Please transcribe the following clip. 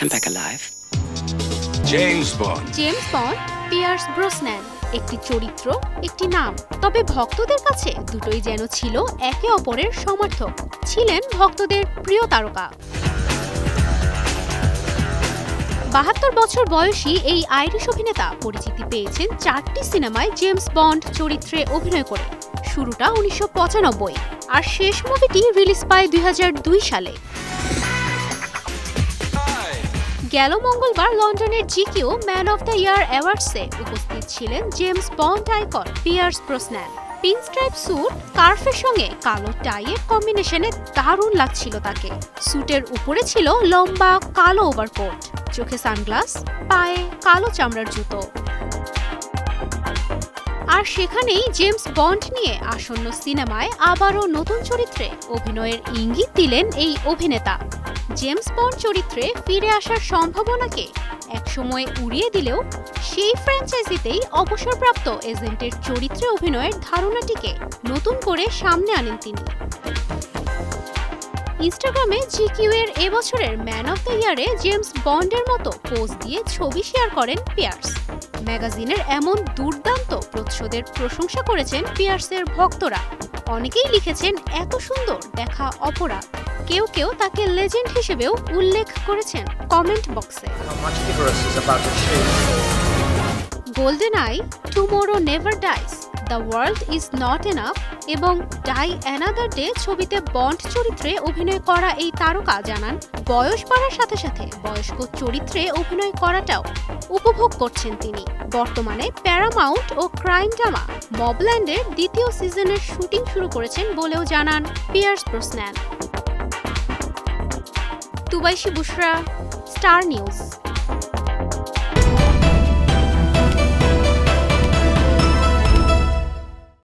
come back alive. James Bond Pierce Brosnan, একটি চরিত্র, একটি নাম। তবে ভক্তদের কাছে দুটোই যেন ছিল একে অপরের সমার্থক, ছিলেন ভক্তদের প্রিয় তারকা। ৭২ বছর বয়সী এই আইরিশ অভিনেতা পরিচিতি পেয়েছেন ৪টি সিনেমায় জেমস বন্ড চরিত্রে অভিনয় করে। শুরুটা ১৯৯৫ আর শেষ মুভিটি রিলিজ পায় ২০০২ সালে। গেল মঙ্গলবার লন্ডনের GQ Man of the Year অ্যাওয়ার্ডসে উপস্থিত ছিলেন James Bond icon Pierce Brosnan. Pinstripe suit, কার্ফের সঙ্গে কালো টাইয়ের কম্বিনেশনে দারুণ লাগছিল তাকে। স্যুটের উপরে ছিল লম্বা কালো ওভারকোট, চোখে সানগ্লাস, পায়ে কালো চামড়ার জুতো। আর সেখানেই জেমস বন্ড নিয়ে আসন্ন সিনেমায় আবারও নতুন চরিত্রে অভিনয়ের ইঙ্গিত দিলেন এই অভিনেতা। জেমস বন্ড চরিত্রে ফিরে আসার সম্ভাবনাকে একসময় উড়িয়ে দিলেও সেই ফ্র্যাঞ্চাইজিতেই অবসরপ্রাপ্ত এজেন্টের চরিত্রে অভিনয়ের ধারণাটিকে নতুন করে সামনে আনেন তিনি। ইনস্টাগ্রামে জিকিউ এর এবছরের ম্যান অফ দ্য ইয়ারে জেমস বন্ডের মতো পোজ দিয়ে ছবি শেয়ার করেন পিয়ার্স। ম্যাগাজিনের এমন দুর্দান্ত প্রচ্ছদের প্রশংসা করেছেন পিয়ার্সের ভক্তরা। অনেকেই লিখেছেন এত সুন্দর দেখা অপরাধ। কেউ কেউ তাকে লেজেন্ড হিসেবেও উল্লেখ করেছেন কমেন্ট বক্সে। Golden eye, tomorrow never dies, the world is not enough এবং ডাই অ্যানাদার ডে ছবিতে বন্ড চরিত্রে অভিনয় করা এই তারকা জানান, বয়স বাড়ার সাথে সাথে বয়স্ক চরিত্রে অভিনয় করাটাও উপভোগ করছেন তিনি। বর্তমানে প্যারামাউন্ট ও ক্রাইম ড্রামা মবল্যান্ডের ২য় সিজনের শুটিং শুরু করেছেন বলেও জানান পিয়ার্স ব্রসন্যান। তুবাইশি বুশরা, স্টার নিউজ।